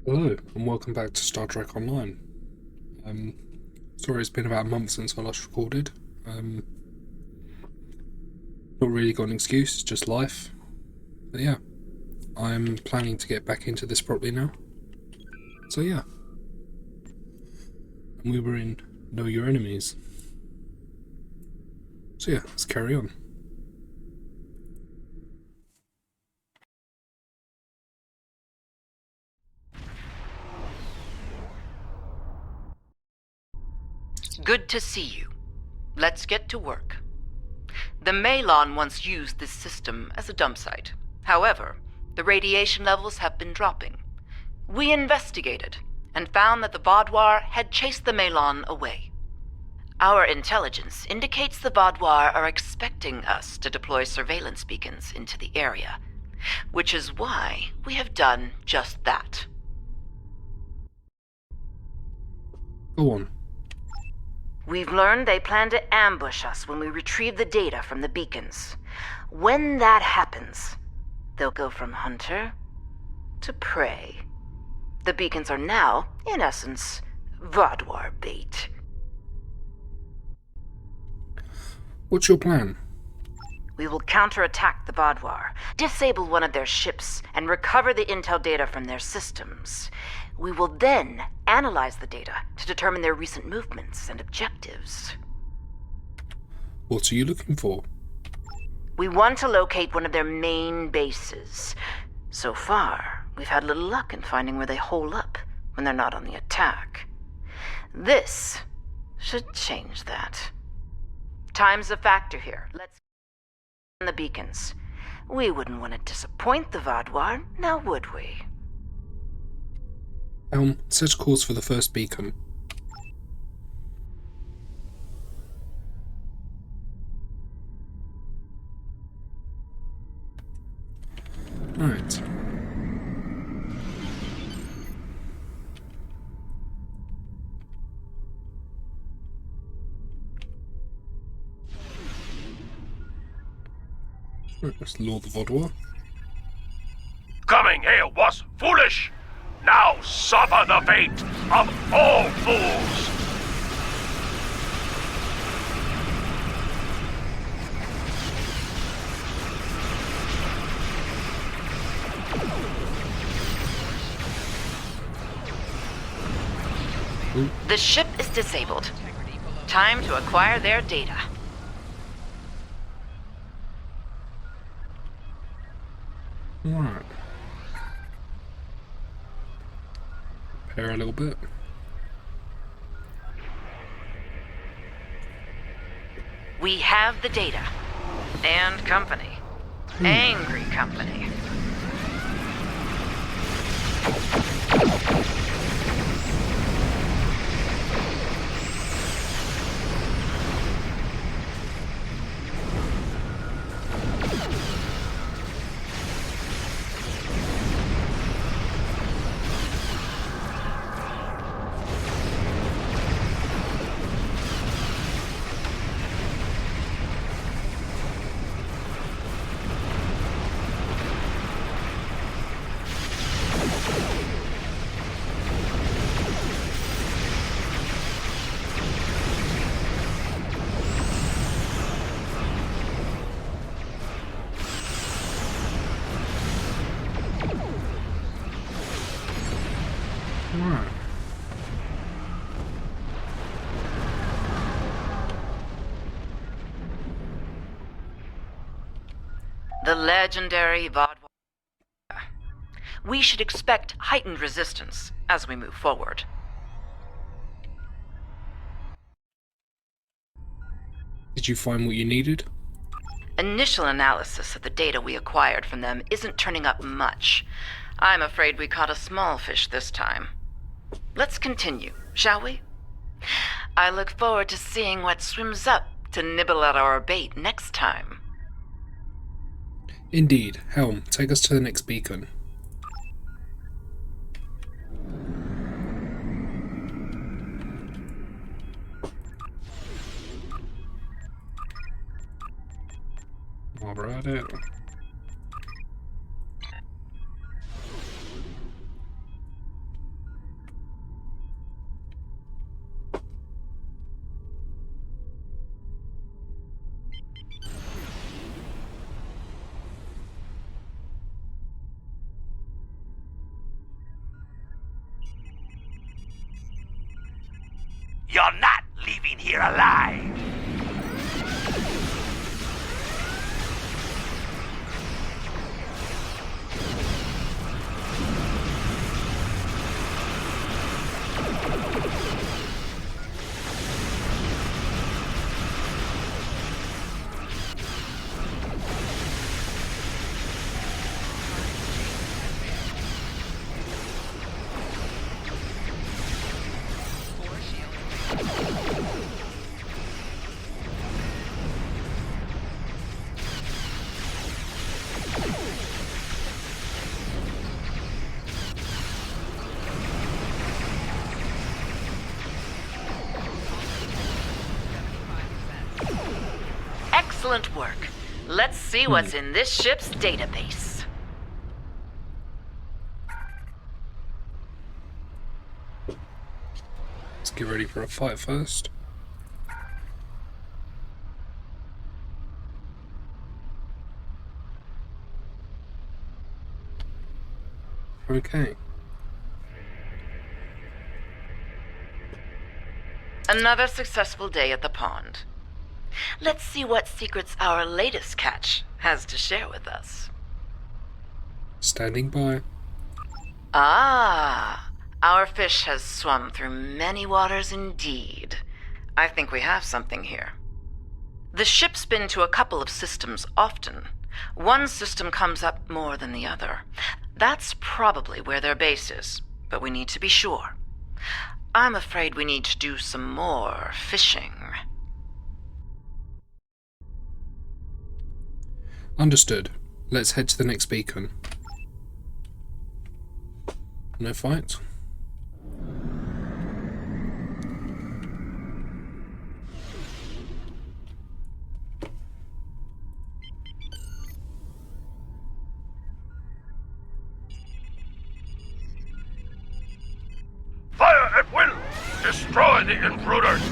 Hello, and welcome back to Star Trek Online. Um, Sorry it's been about a month since I last recorded. Not really got an excuse, just life. But yeah, I'm planning to get back into this properly now. So yeah. And we were in Know Your Enemies. So yeah, let's carry on. Good to see you. Let's get to work. The Malon once used this system as a dump site. However, the radiation levels have been dropping. We investigated and found that the Vaudouar had chased the Malon away. Our intelligence indicates the Vaudouar are expecting us to deploy surveillance beacons into the area, which is why we have done just that. Go on. We've learned they plan to ambush us when we retrieve the data from the beacons. When that happens, they'll go from hunter to prey. The beacons are now, in essence, Vaudouar bait. What's your plan? We will counterattack the Vaudouar, disable one of their ships, and recover the intel data from their systems. We will then analyze the data to determine their recent movements and objectives. What are you looking for? We want to locate one of their main bases. So far, we've had little luck in finding where they hole up when they're not on the attack. This should change that. Time's a factor here. Let's on the beacons. We wouldn't want to disappoint the Vaudouar, now would we? Set a course for the first beacon. Right. Let's lure the Vaudouar. Coming here was foolish. Now suffer the fate of all fools. The ship is disabled. Time to acquire their data. Alright. Repair a little bit. We have the data. And company. Angry company. Alright. The legendary Vaudouar. We should expect heightened resistance as we move forward. Did you find what you needed? Initial analysis of the data we acquired from them isn't turning up much. I'm afraid we caught a small fish this time. Let's continue, shall we? I look forward to seeing what swims up to nibble at our bait next time. Indeed. Helm, take us to the next beacon. While we're at it. You're not leaving here alive. Excellent work. Let's see what's in this ship's database. Let's get ready for a fight first. Okay. Another successful day at the pond. Let's see what secrets our latest catch has to share with us. Standing by. Ah, our fish has swum through many waters indeed. I think we have something here. The ship's been to a couple of systems often. One system comes up more than the other. That's probably where their base is, but we need to be sure. I'm afraid we need to do some more fishing. Understood. Let's head to the next beacon. No fight? Fire at will! Destroy the intruders!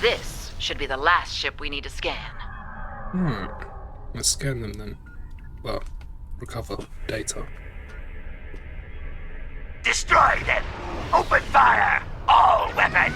This should be the last ship we need to scan. Let's scan them then. Well, recover data. Destroy them! Open fire! All weapons!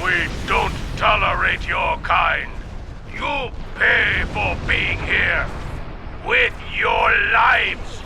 We don't tolerate your kind. You pay for being here. With your lives.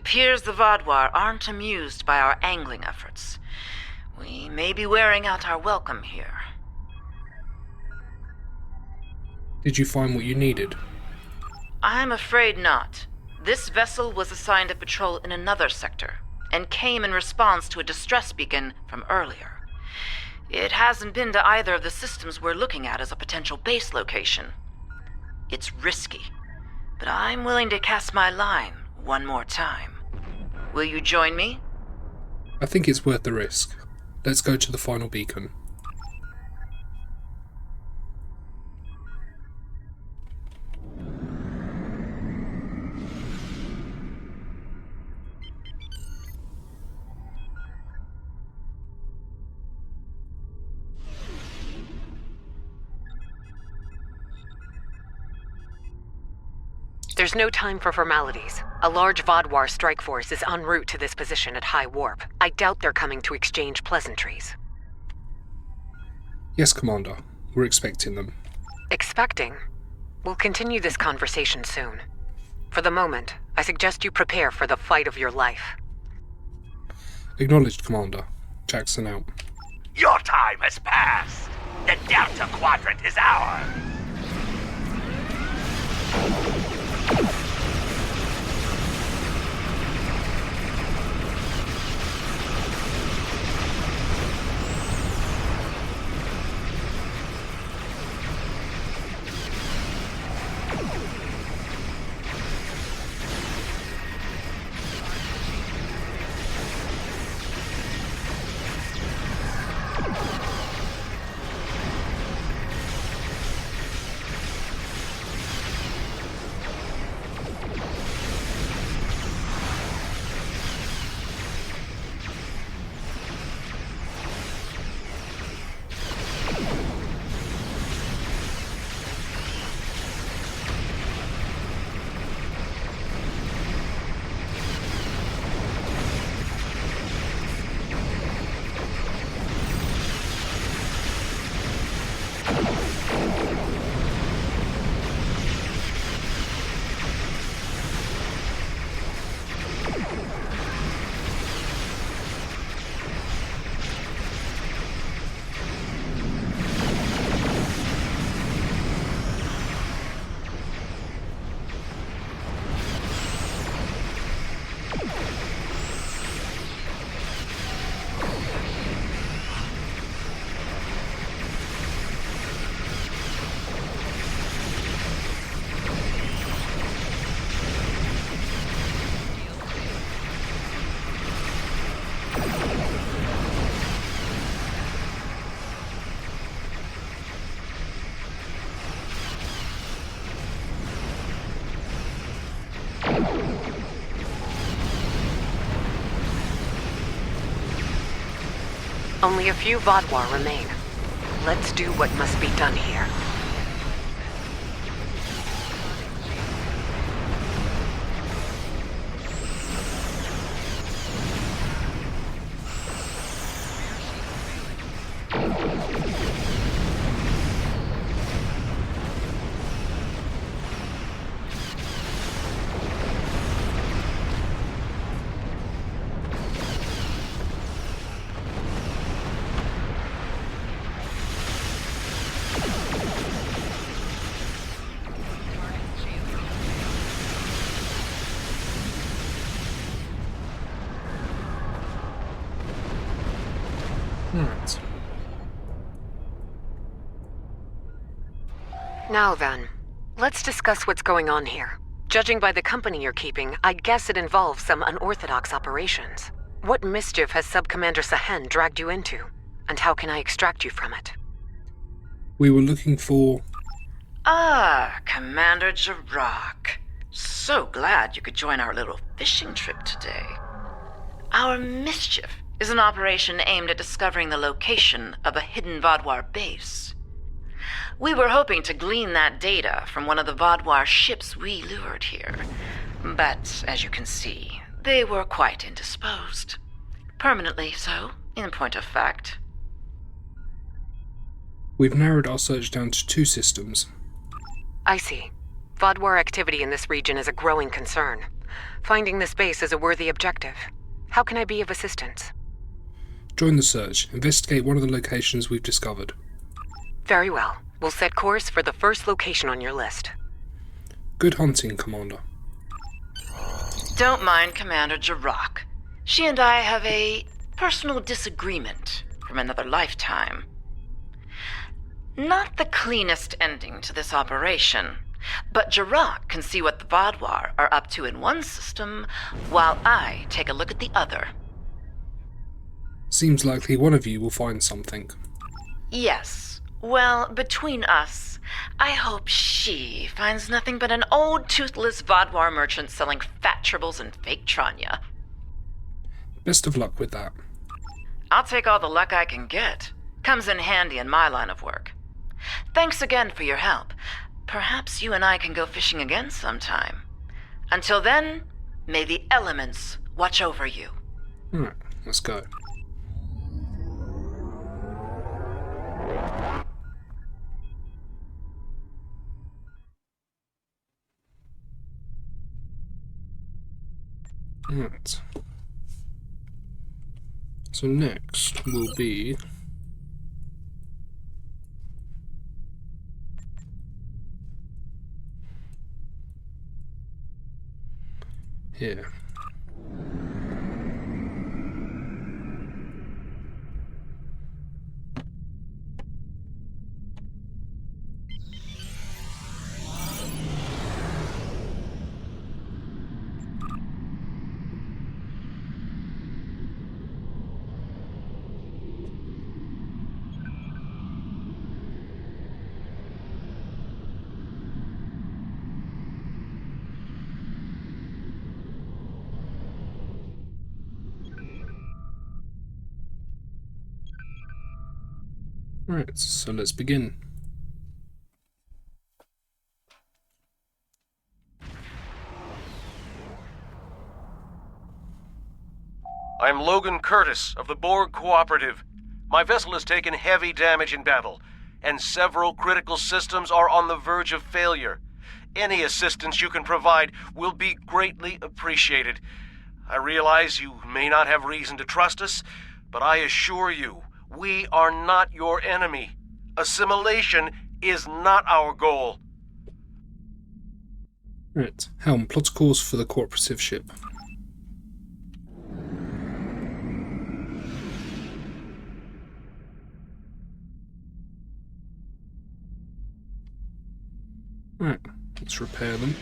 appears the Vodwar aren't amused by our angling efforts. We may be wearing out our welcome here. Did you find what you needed? I'm afraid not. This vessel was assigned a patrol in another sector, and came in response to a distress beacon from earlier. It hasn't been to either of the systems we're looking at as a potential base location. It's risky, but I'm willing to cast my line one more time. Will you join me? I think it's worth the risk. Let's go to the final beacon. There's no time for formalities. A large Vodwar strike force is en route to this position at high warp. I doubt they're coming to exchange pleasantries. Yes, Commander. We're expecting them. Expecting? We'll continue this conversation soon. For the moment, I suggest you prepare for the fight of your life. Acknowledged, Commander. Jackson out. Your time has passed. The Delta Quadrant is ours. Only a few Vodwar remain. Let's do what must be done here. Alright. Now then, let's discuss what's going on here. Judging by the company you're keeping, I'd guess it involves some unorthodox operations. What mischief has Sub-Commander Sahen dragged you into? And how can I extract you from it? We were looking for... Ah, Commander Jirok. So glad you could join our little fishing trip today. Our mischief is an operation aimed at discovering the location of a hidden Vodwar base. We were hoping to glean that data from one of the Vodwar ships we lured here. But, as you can see, they were quite indisposed. Permanently so, in point of fact. We've narrowed our search down to 2 systems. I see. Vodwar activity in this region is a growing concern. Finding this base is a worthy objective. How can I be of assistance? Join the search. Investigate one of the locations we've discovered. Very well. We'll set course for the first location on your list. Good hunting, Commander. Don't mind Commander Jirok. She and I have a personal disagreement from another lifetime. Not the cleanest ending to this operation, but Jirok can see what the Vadwar are up to in one system, while I take a look at the other. Seems likely one of you will find something. Yes. Well, between us, I hope she finds nothing but an old toothless Vadwar merchant selling fat tribbles and fake Tranya. Best of luck with that. I'll take all the luck I can get. Comes in handy in my line of work. Thanks again for your help. Perhaps you and I can go fishing again sometime. Until then, may the elements watch over you. Alright, let's go. Right. So next will be here. Right, so let's begin. I'm Logan Curtis of the Borg Cooperative. My vessel has taken heavy damage in battle, and several critical systems are on the verge of failure. Any assistance you can provide will be greatly appreciated. I realize you may not have reason to trust us, but I assure you, we are not your enemy. Assimilation is not our goal. Right, Helm, plot a course for the cooperative ship. Right, let's repair them.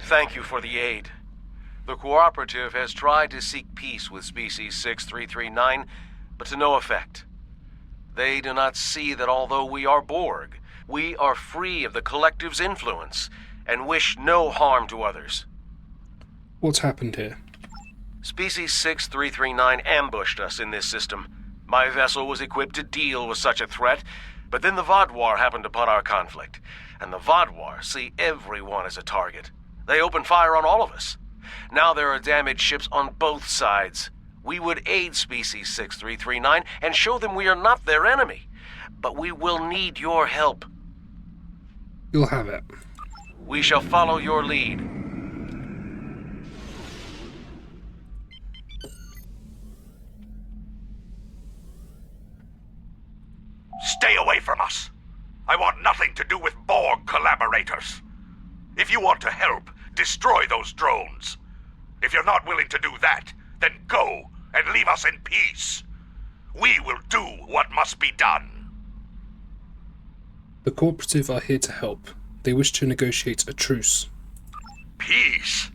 Thank you for the aid. The Cooperative has tried to seek peace with Species 6339, but to no effect. They do not see that although we are Borg, we are free of the Collective's influence, and wish no harm to others. What's happened here? Species 6339 ambushed us in this system. My vessel was equipped to deal with such a threat, but then the Vadwar happened upon our conflict, and the Vadwar see everyone as a target. They open fire on all of us. Now there are damaged ships on both sides. We would aid Species 6339 and show them we are not their enemy. But we will need your help. You'll have it. We shall follow your lead. Stay away from us. I want nothing to do with Borg collaborators. If you want to help, destroy those drones. If you're not willing to do that, then go and leave us in peace. We will do what must be done. The cooperative are here to help. They wish to negotiate a truce. Peace?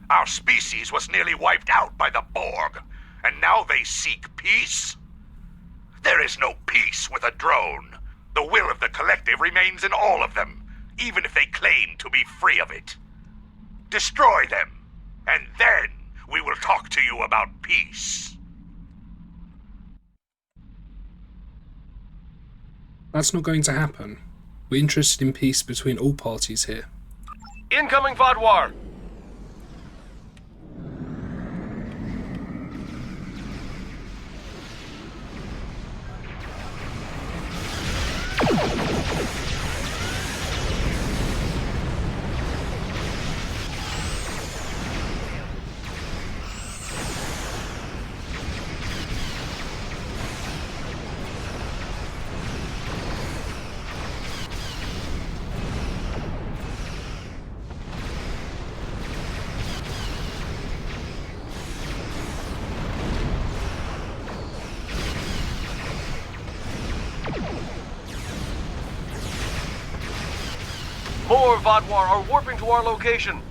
Our species was nearly wiped out by the Borg, and now they seek peace? There is no peace with a drone. The will of the Collective remains in all of them, even if they claim to be free of it. Destroy them, and then we will talk to you about peace. That's not going to happen. We're interested in peace between all parties here. Incoming Vadwar! More Vatwar are warping to our location.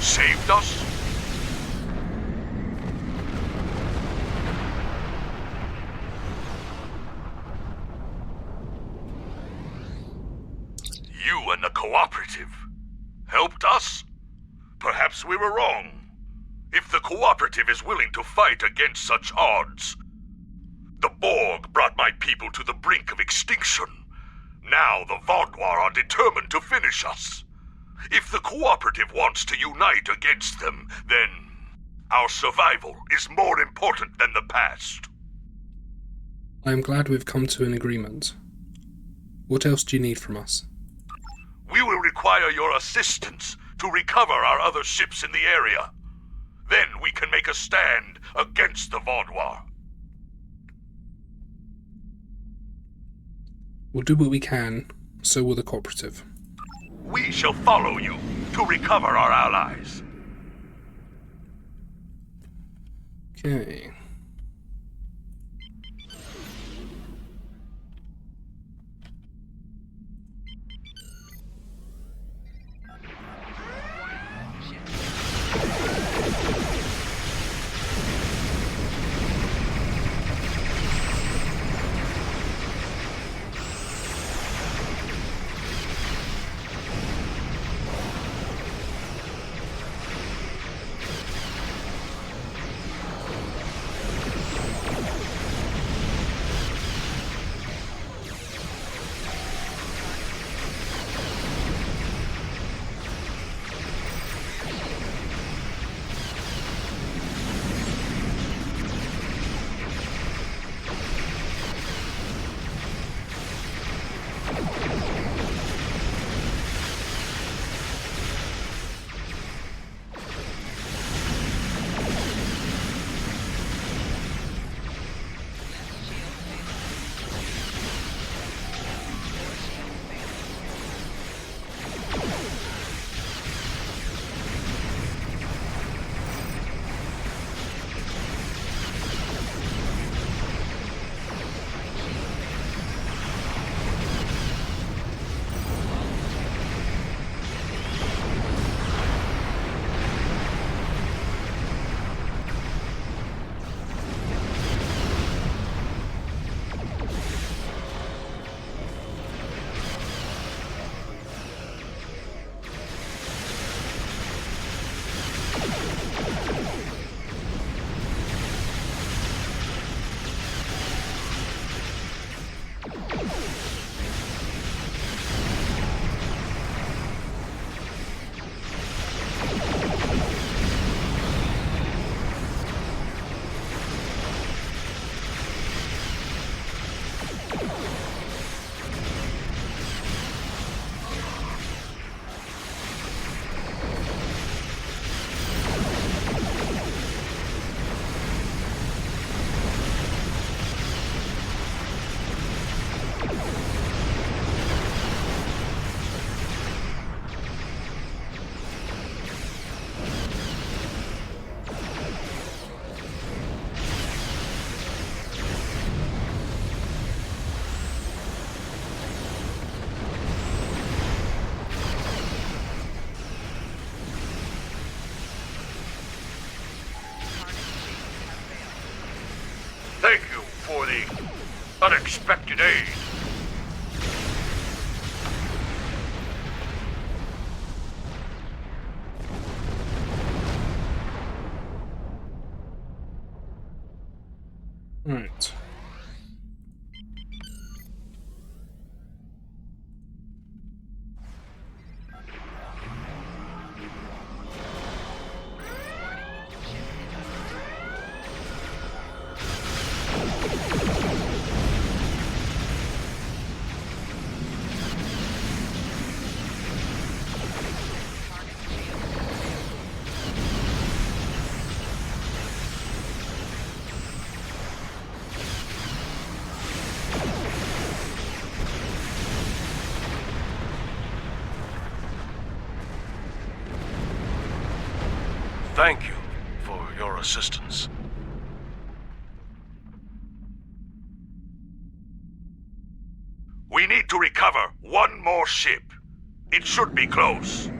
Saved us? You and the Cooperative helped us? Perhaps we were wrong. If the Cooperative is willing to fight against such odds, the Borg brought my people to the brink of extinction. Now the Vatwar are determined to finish us. If the Cooperative wants to unite against them, then our survival is more important than the past. I am glad we've come to an agreement. What else do you need from us? We will require your assistance to recover our other ships in the area. Then we can make a stand against the Vatwar. We'll do what we can, so will the Cooperative. We shall follow you to recover our allies. Okay. Thank you for your assistance. We need to recover one more ship. It should be close.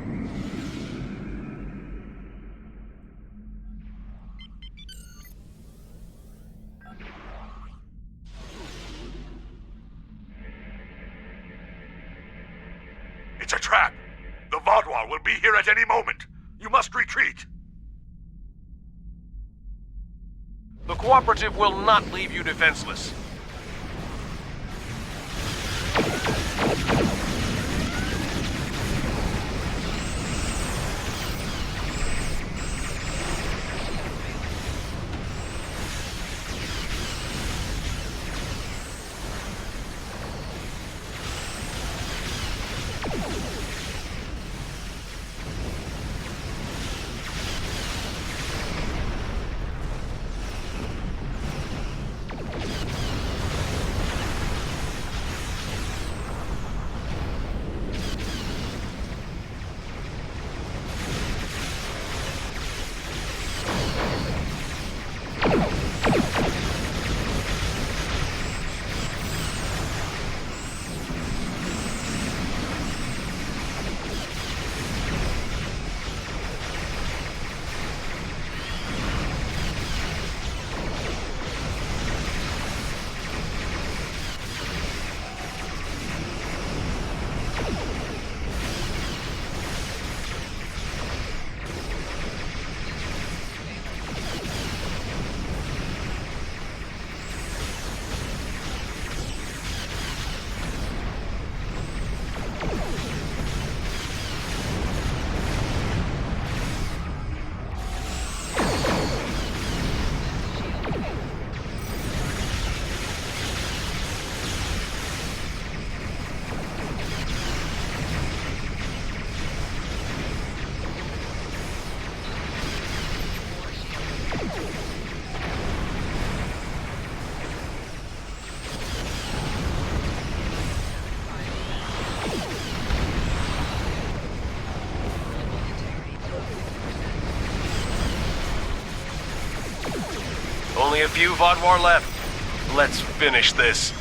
It's a trap. The Vodwar will be here at any moment. You must retreat. The Cooperative will not leave you defenseless. Only a few Vodwar left. Let's finish this.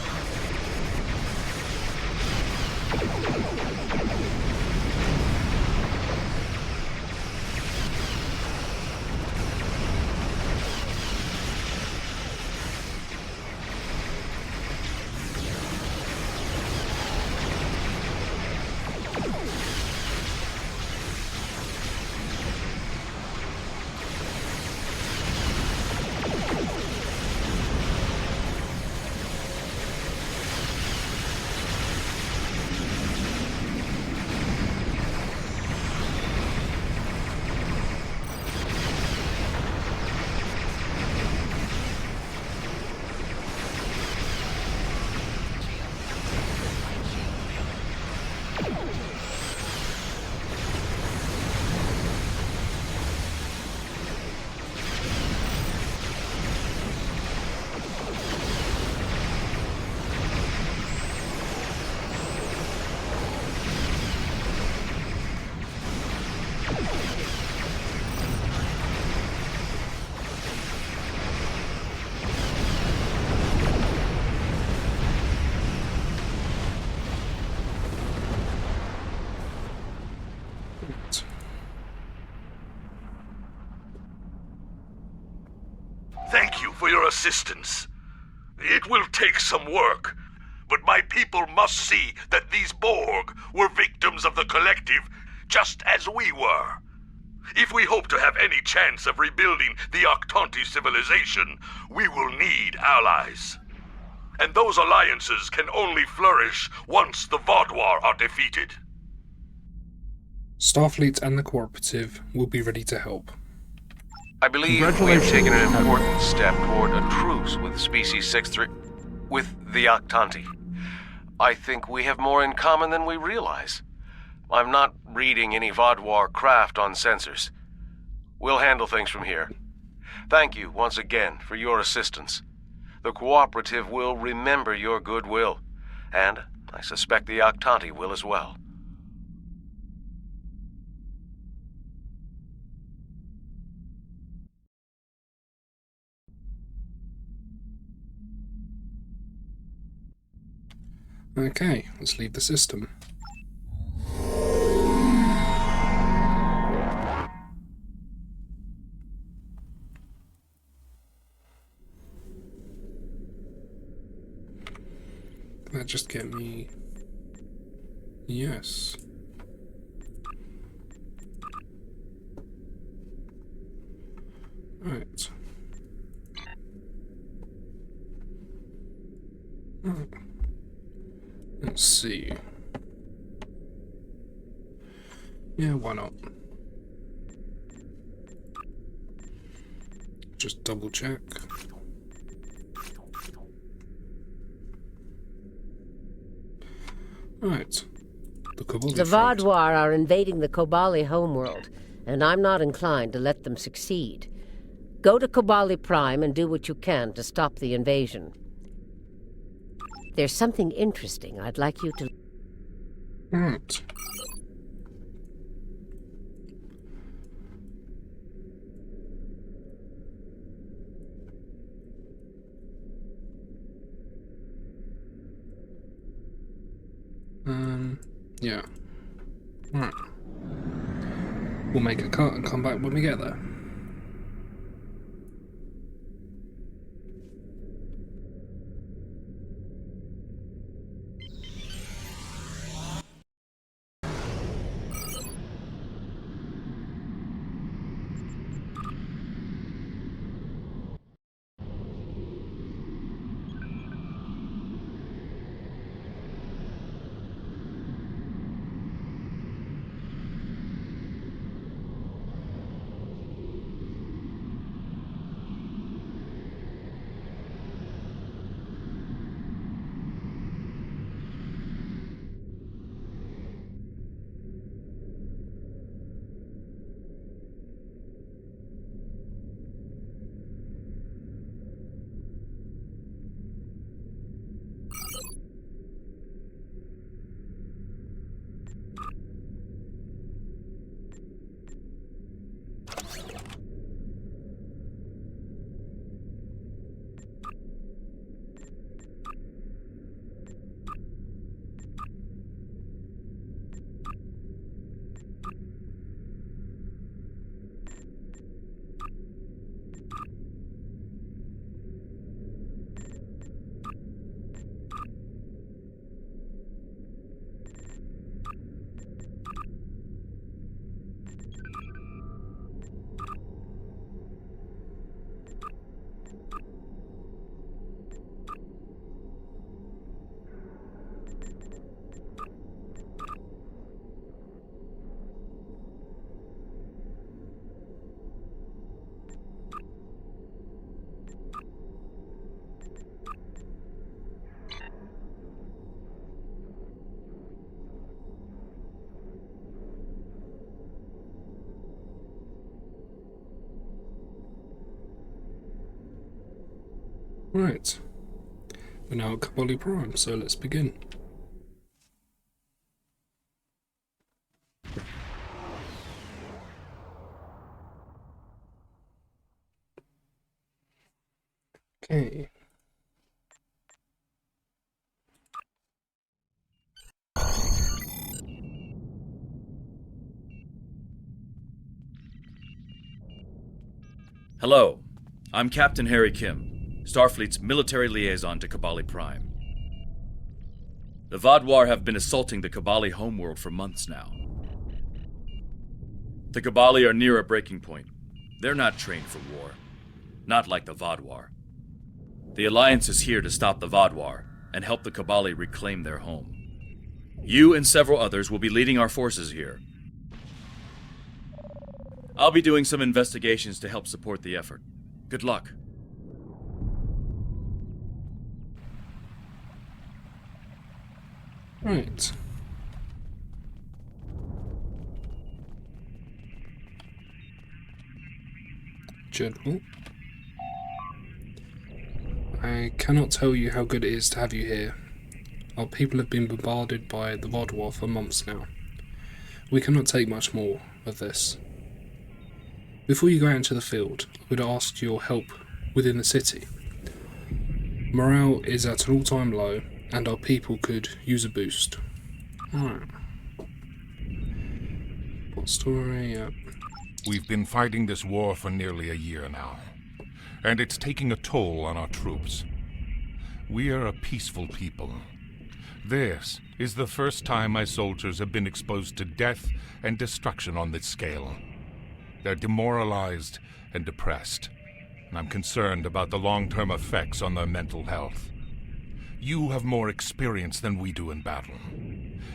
Thank you for your assistance. It will take some work, but my people must see that these Borg were victims of the Collective just as we were. If we hope to have any chance of rebuilding the Octanti civilization, we will need allies. And those alliances can only flourish once the Vodwar are defeated. Starfleet and the Cooperative will be ready to help. I believe we have taken an important step toward a truce with Species 6-3... with the Octanti. I think we have more in common than we realize. I'm not reading any Vodwar craft on sensors. We'll handle things from here. Thank you once again for your assistance. The Cooperative will remember your goodwill, and I suspect the Octanti will as well. Okay, let's leave the system. Can that just get me? Yes. Right. Let's see. Yeah, why not? Just double check. Right. The Kobali The front. Vaadwaur are invading the Kobali homeworld, and I'm not inclined to let them succeed. Go to Kobali Prime and do what you can to stop the invasion. There's something interesting I'd like you to... Right. Yeah. Right. We'll make a cut and come back when we get there. Right. We're now at Kobali Prime, so let's begin. Okay. Hello, I'm Captain Harry Kim, Starfleet's military liaison to Kobali Prime. The Vaadwaur have been assaulting the Kobali homeworld for months now. The Kobali are near a breaking point. They're not trained for war. Not like the Vaadwaur. The Alliance is here to stop the Vaadwaur and help the Kobali reclaim their home. You and several others will be leading our forces here. I'll be doing some investigations to help support the effort. Good luck. Right. General. I cannot tell you how good it is to have you here. Our people have been bombarded by the Vaadwaur for months now. We cannot take much more of this. Before you go out into the field, I would ask your help within the city. Morale is at an all-time low, and our people could use a boost. Alright. What story? Yep. We've been fighting this war for nearly a year now, and it's taking a toll on our troops. We are a peaceful people. This is the first time my soldiers have been exposed to death and destruction on this scale. They're demoralized and depressed, and I'm concerned about the long-term effects on their mental health. You have more experience than we do in battle.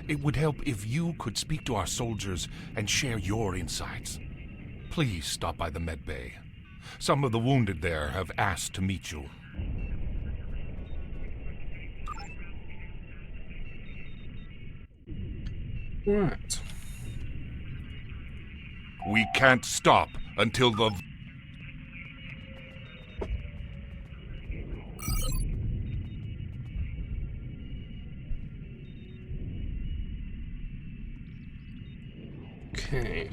It would help if you could speak to our soldiers and share your insights. Please stop by the med bay. Some of the wounded there have asked to meet you. Right. We can't stop until the... Okay.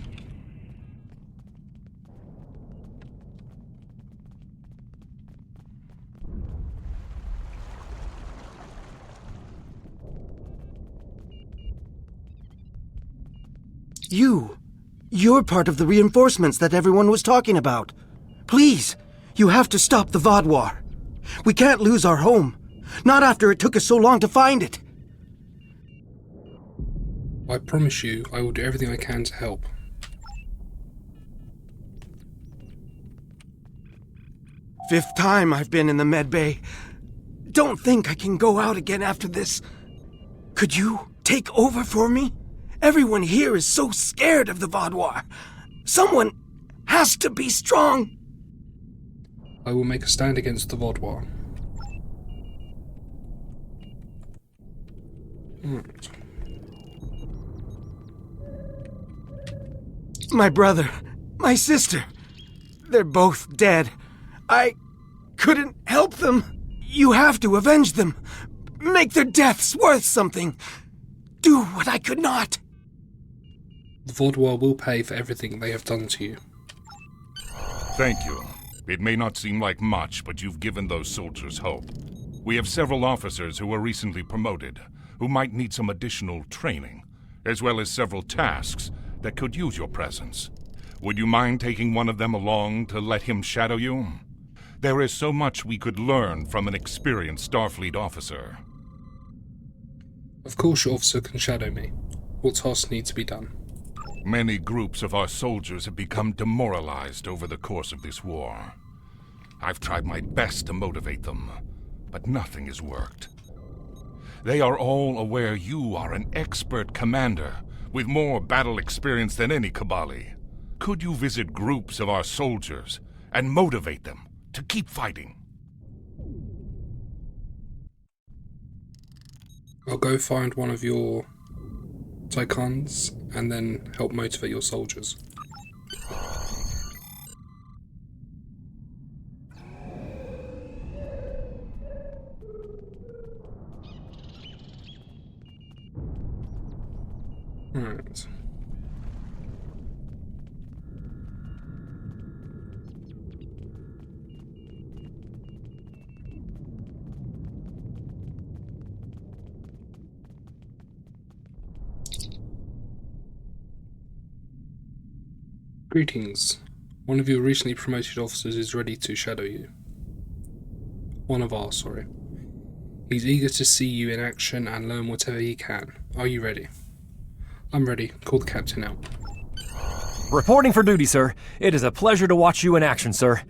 You're part of the reinforcements that everyone was talking about. Please, you have to stop the Vaadwaur. We can't lose our home. Not after it took us so long to find it. I promise you, I will do everything I can to help. Fifth time I've been in the med bay. Don't think I can go out again after this. Could you take over for me? Everyone here is so scared of the Vaadwaur. Someone has to be strong. I will make a stand against the Vaadwaur. Right. My brother, my sister, they're both dead. I couldn't help them. You have to avenge them. Make their deaths worth something. Do what I could not. The Vaadwaur will pay for everything they have done to you. Thank you. It may not seem like much, but you've given those soldiers hope. We have several officers who were recently promoted, who might need some additional training, as well as several tasks that could use your presence. Would you mind taking one of them along to let him shadow you? There is so much we could learn from an experienced Starfleet officer. Of course your officer can shadow me. What tasks need to be done? Many groups of our soldiers have become demoralized over the course of this war. I've tried my best to motivate them, but nothing has worked. They are all aware you are an expert commander with more battle experience than any Kobali. Could you visit groups of our soldiers and motivate them to keep fighting? I'll go find one of your Tycons and then help motivate your soldiers. Right. Greetings. One of your recently promoted officers is ready to shadow you. Sorry. He's eager to see you in action and learn whatever he can. Are you ready? I'm ready. Call the captain out. Reporting for duty, sir. It is a pleasure to watch you in action, sir.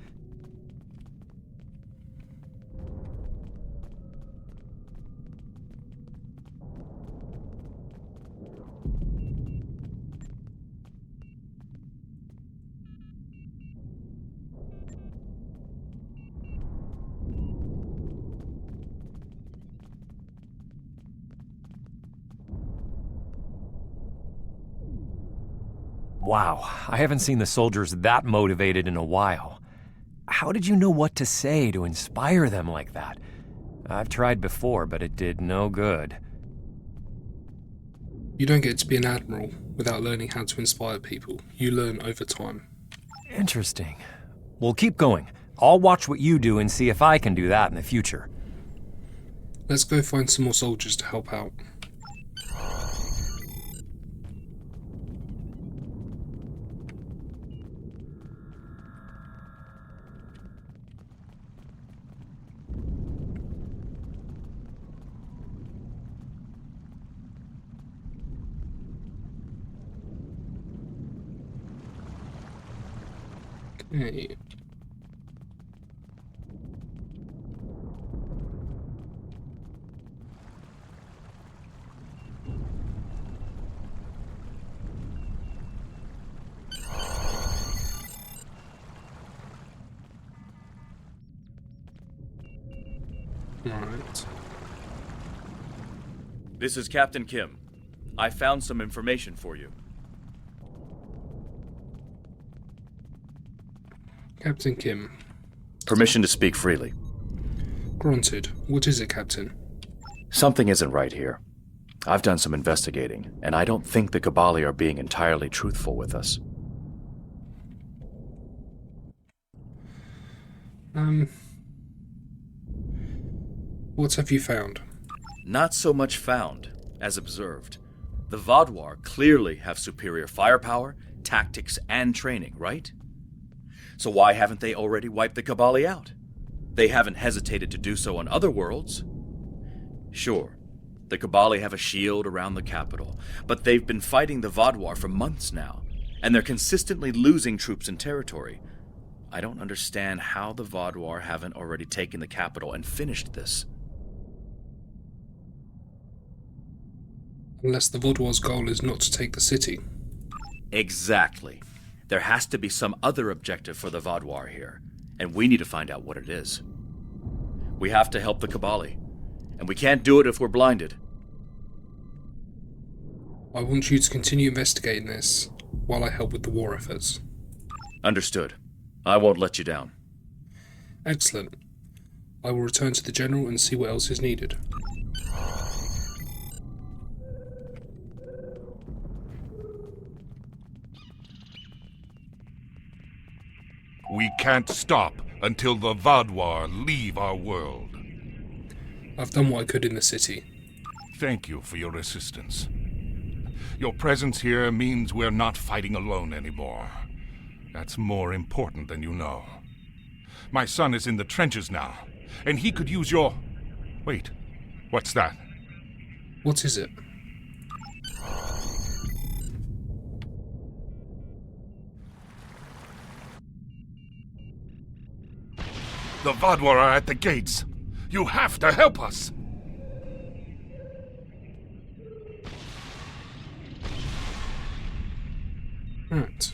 Wow, I haven't seen the soldiers that motivated in a while. How did you know what to say to inspire them like that? I've tried before, but it did no good. You don't get to be an admiral without learning how to inspire people. You learn over time. Interesting. Well, keep going. I'll watch what you do and see if I can do that in the future. Let's go find some more soldiers to help out. Okay. Alright. This is Captain Kim. I found some information for you. Captain Kim. Permission to speak freely. Granted. What is it, Captain? Something isn't right here. I've done some investigating, and I don't think the Kobali are being entirely truthful with us. What have you found? Not so much found, as observed. The Vaadwaur clearly have superior firepower, tactics, and training, right? So why haven't they already wiped the Kobali out? They haven't hesitated to do so on other worlds. Sure, the Kobali have a shield around the capital, but they've been fighting the Vaadwaur for months now, and they're consistently losing troops and territory. I don't understand how the Vaadwaur haven't already taken the capital and finished this. Unless the Vaadwaur's goal is not to take the city. Exactly. There has to be some other objective for the Vaadwaur here, and we need to find out what it is. We have to help the Kobali, and we can't do it if we're blinded. I want you to continue investigating this, while I help with the war efforts. Understood. I won't let you down. Excellent. I will return to the General and see what else is needed. We can't stop until the Vaadwaur leave our world. I've done what I could in the city. Thank you for your assistance. Your presence here means we're not fighting alone anymore. That's more important than you know. My son is in the trenches now, and he could use your... Wait, what's that? What is it? The Vaadwaur are at the gates. You have to help us! Right.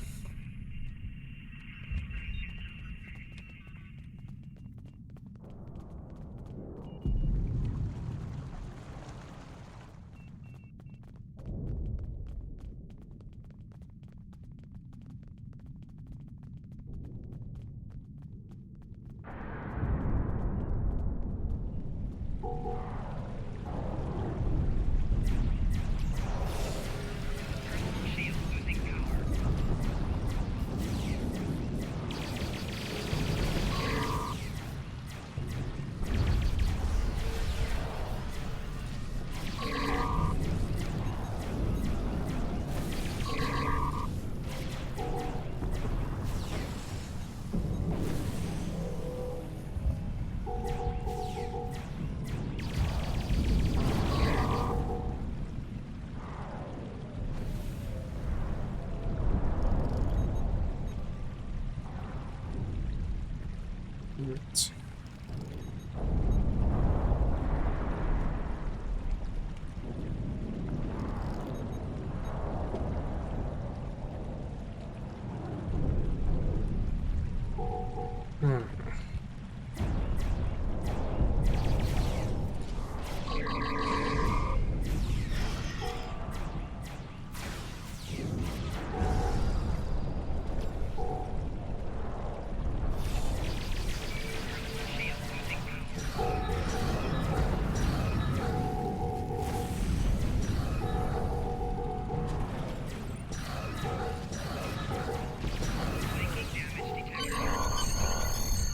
Right.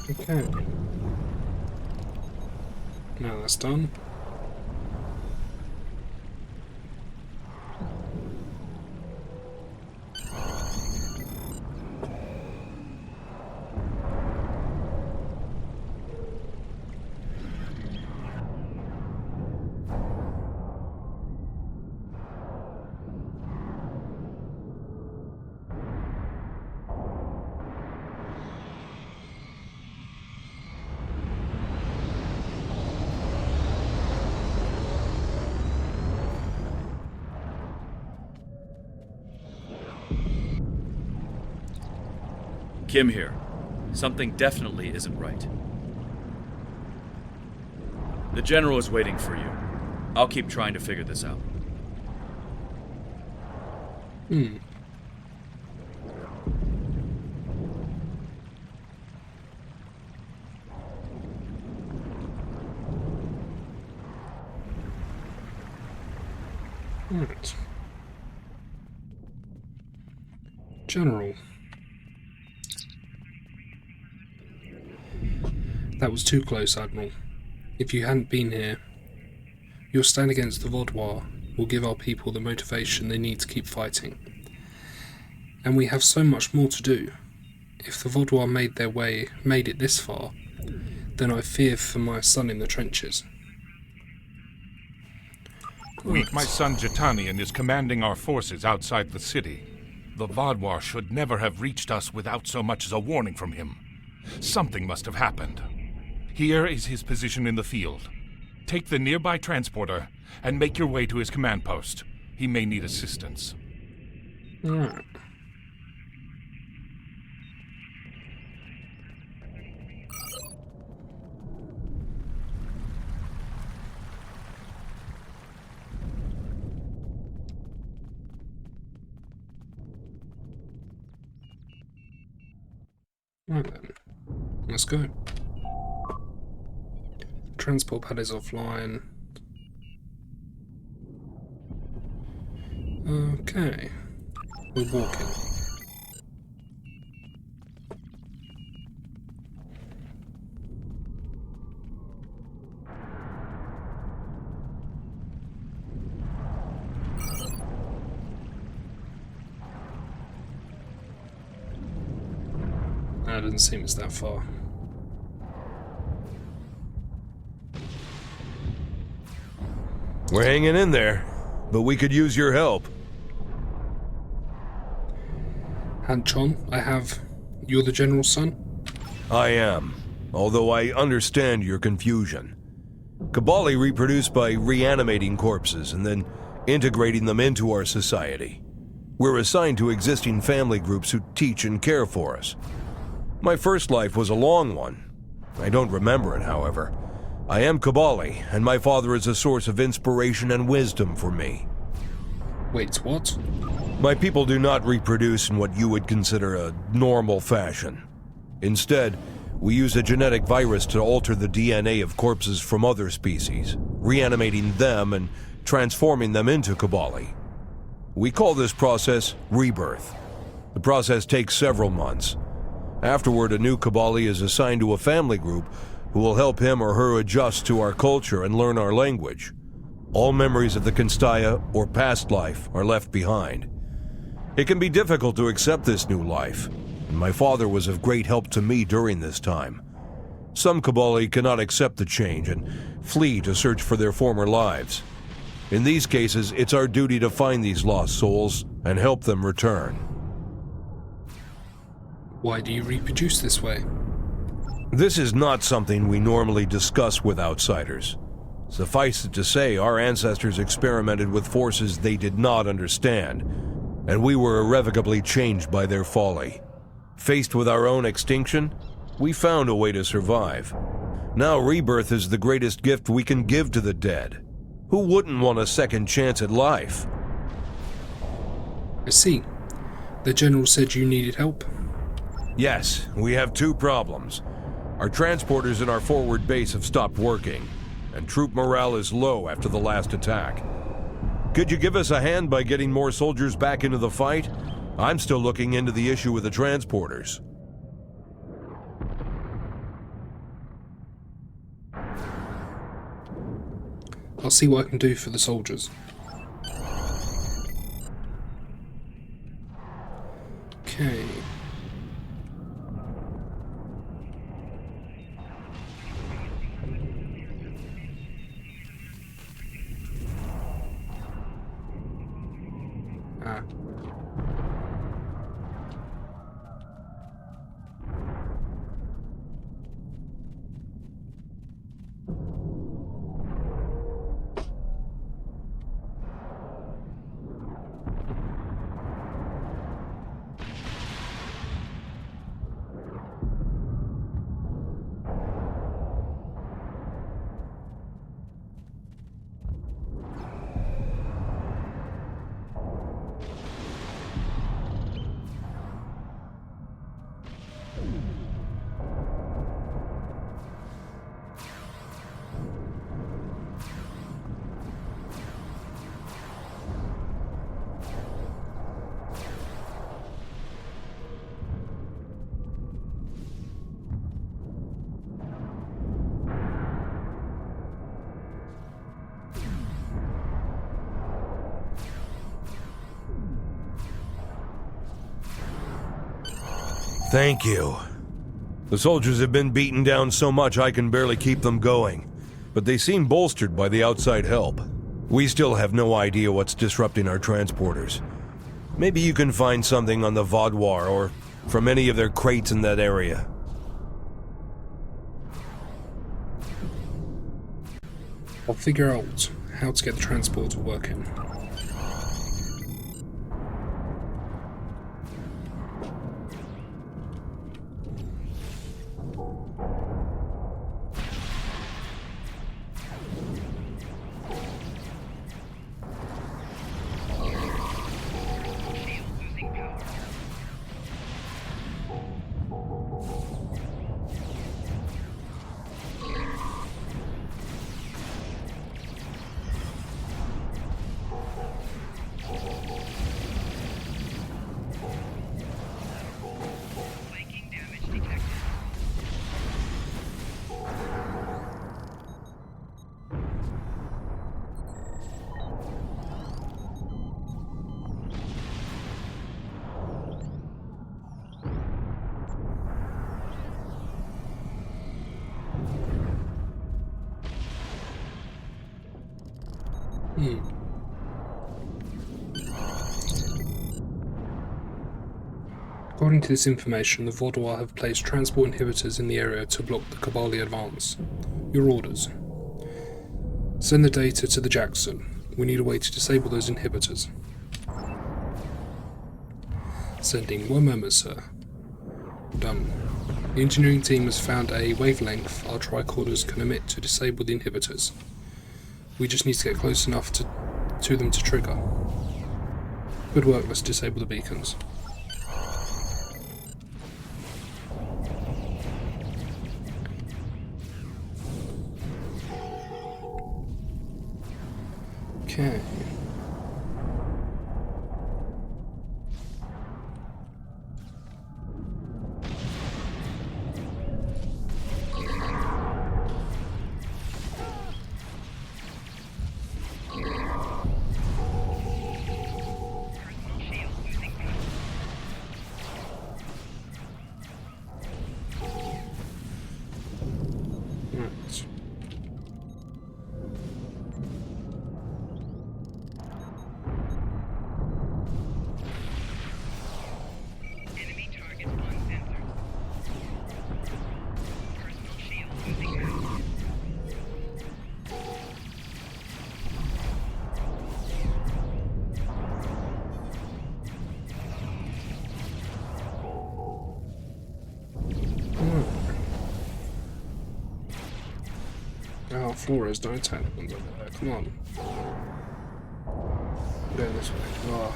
Okay. Now that's done. Kim here. Something definitely isn't right. The General is waiting for you. I'll keep trying to figure this out. Right. General. That was too close, Admiral. If you hadn't been here, your stand against the Vaudois will give our people the motivation they need to keep fighting. And we have so much more to do. If the Vaudois made it this far, then I fear for my son in the trenches. My son Jitanian is commanding our forces outside the city. The Vaudois should never have reached us without so much as a warning from him. Something must have happened. Here is his position in the field. Take the nearby transporter and make your way to his command post. He may need assistance. Alright. Right then, let's go. Transport pad is offline. Okay, we're walking. It doesn't seem it's that far. We're hanging in there, but we could use your help. Hanchon, you're the General's son? I am, although I understand your confusion. Kobali reproduce by reanimating corpses and then integrating them into our society. We're assigned to existing family groups who teach and care for us. My first life was a long one. I don't remember it, however. I am Kobali, and my father is a source of inspiration and wisdom for me. Wait, what? My people do not reproduce in what you would consider a normal fashion. Instead, we use a genetic virus to alter the DNA of corpses from other species, reanimating them and transforming them into Kobali. We call this process rebirth. The process takes several months. Afterward, a new Kobali is assigned to a family group who will help him or her adjust to our culture and learn our language. All memories of the Constaya or past life are left behind. It can be difficult to accept this new life, and my father was of great help to me during this time. Some Kobali cannot accept the change and flee to search for their former lives. In these cases, it's our duty to find these lost souls and help them return. Why do you reproduce this way? This is not something we normally discuss with outsiders. Suffice it to say, our ancestors experimented with forces they did not understand, and we were irrevocably changed by their folly. Faced with our own extinction, we found a way to survive. Now rebirth is the greatest gift we can give to the dead. Who wouldn't want a second chance at life? I see. The General said you needed help. Yes, we have two problems. Our transporters in our forward base have stopped working, and troop morale is low after the last attack. Could you give us a hand by getting more soldiers back into the fight? I'm still looking into the issue with the transporters. I'll see what I can do for the soldiers. Okay. Thank you. The soldiers have been beaten down so much I can barely keep them going, but they seem bolstered by the outside help. We still have no idea what's disrupting our transporters. Maybe you can find something on the Vaudoir or from any of their crates in that area. I'll figure out how to get the transporter working. According to this information, the Vaudoir have placed transport inhibitors in the area to block the Kobali advance. Your orders. Send the data to the Jackson. We need a way to disable those inhibitors. Sending. One moment, sir. Done. The engineering team has found a wavelength our tricorders can emit to disable the inhibitors. We just need to get close enough to them to trigger. Good work, let's disable the beacons. Okay. Oh, Flores, don't attack the ones over there. Come on. Go this way. Oh.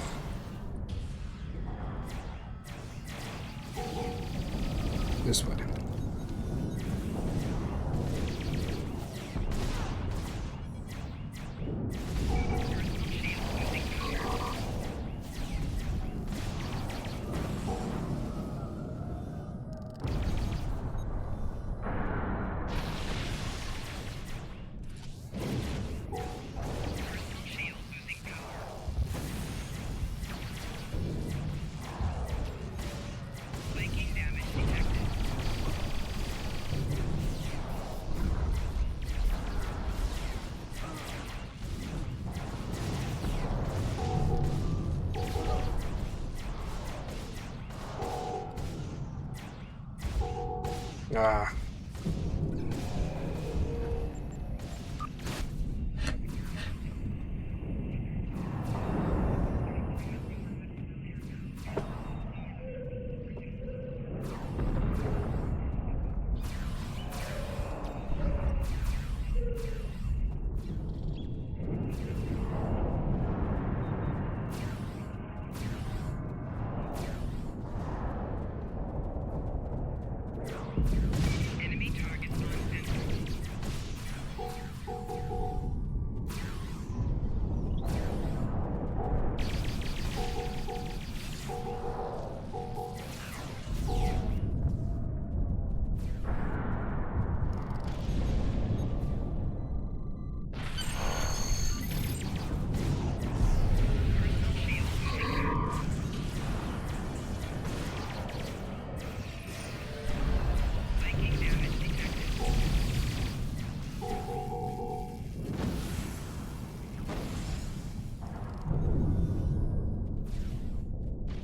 This way. Ah.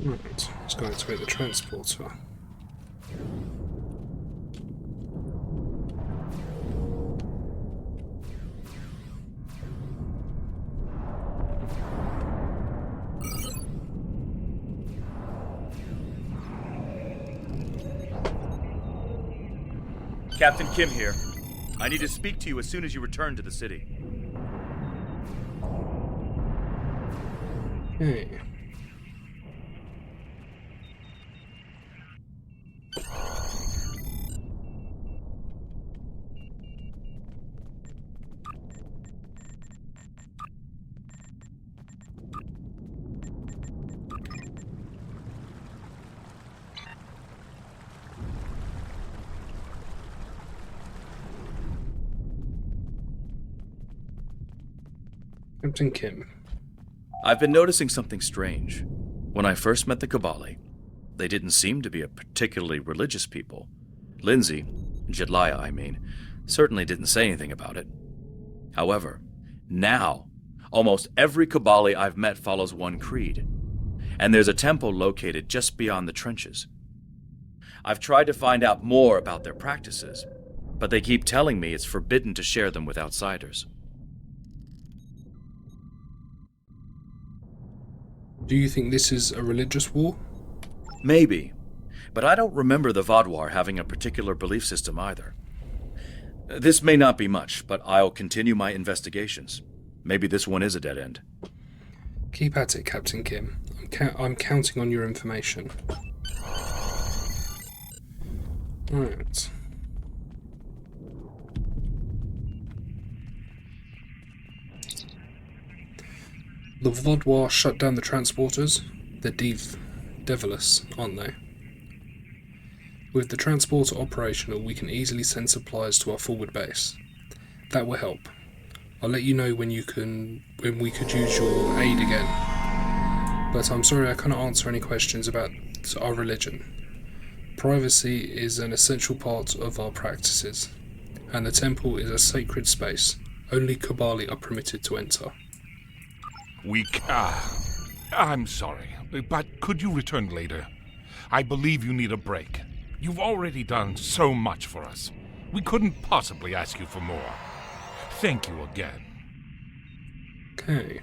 Right, let's go activate the transporter. Captain Kim here. I need to speak to you as soon as you return to the city. Okay. Captain Kim. I've been noticing something strange. When I first met the Kobali, they didn't seem to be a particularly religious people. Lindsay, Jedliah I mean, certainly didn't say anything about it. However, now, almost every Kobali I've met follows one creed, and there's a temple located just beyond the trenches. I've tried to find out more about their practices, but they keep telling me it's forbidden to share them with outsiders. Do you think this is a religious war? Maybe, but I don't remember the Vodwar having a particular belief system either. This may not be much, but I'll continue my investigations. Maybe this one is a dead end. Keep at it, Captain Kim. I'm counting on your information. Right. The Vodwar shut down the transporters. They're devilish, aren't they? With the transporter operational, we can easily send supplies to our forward base. That will help. I'll let you know when we could use your aid again. But I'm sorry I cannot answer any questions about our religion. Privacy is an essential part of our practices, and the temple is a sacred space. Only Kobali are permitted to enter. I'm sorry, but could you return later? I believe you need a break. You've already done so much for us. We couldn't possibly ask you for more. Thank you again. Okay.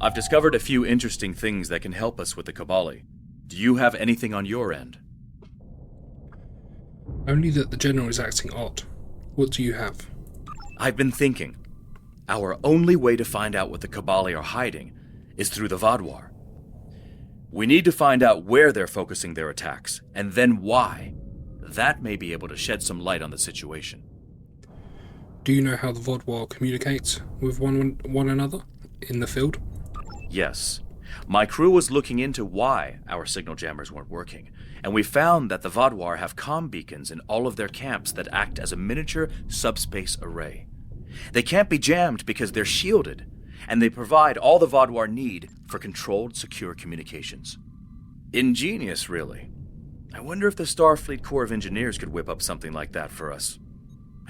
I've discovered a few interesting things that can help us with the Kobali. Do you have anything on your end? Only that the General is acting odd. What do you have? I've been thinking. Our only way to find out what the Kobali are hiding is through the Vodwar. We need to find out where they're focusing their attacks, and then why. That may be able to shed some light on the situation. Do you know how the Vodwar communicate with one another in the field? Yes. My crew was looking into why our signal jammers weren't working, and we found that the Vodwar have comm beacons in all of their camps that act as a miniature subspace array. They can't be jammed because they're shielded, and they provide all the Vodwar need for controlled, secure communications. Ingenious, really. I wonder if the Starfleet Corps of Engineers could whip up something like that for us.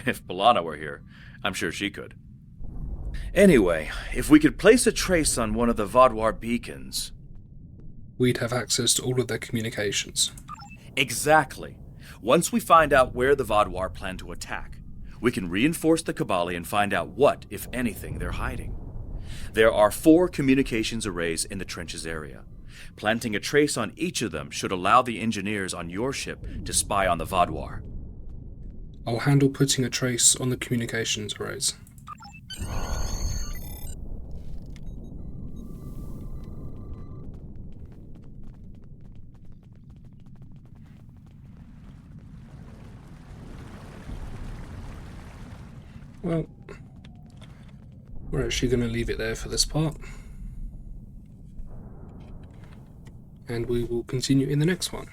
If B'Elanna were here, I'm sure she could. Anyway, if we could place a trace on one of the Vodwar beacons... We'd have access to all of their communications. Exactly. Once we find out where the Vodwar plan to attack, we can reinforce the Kobali and find out what, if anything, they're hiding. There are 4 communications arrays in the trenches area. Planting a trace on each of them should allow the engineers on your ship to spy on the Vodwar. I'll handle putting a trace on the communications arrays. Well, we're actually going to leave it there for this part. And we will continue in the next one.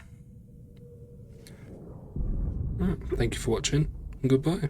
Thank you for watching, and goodbye.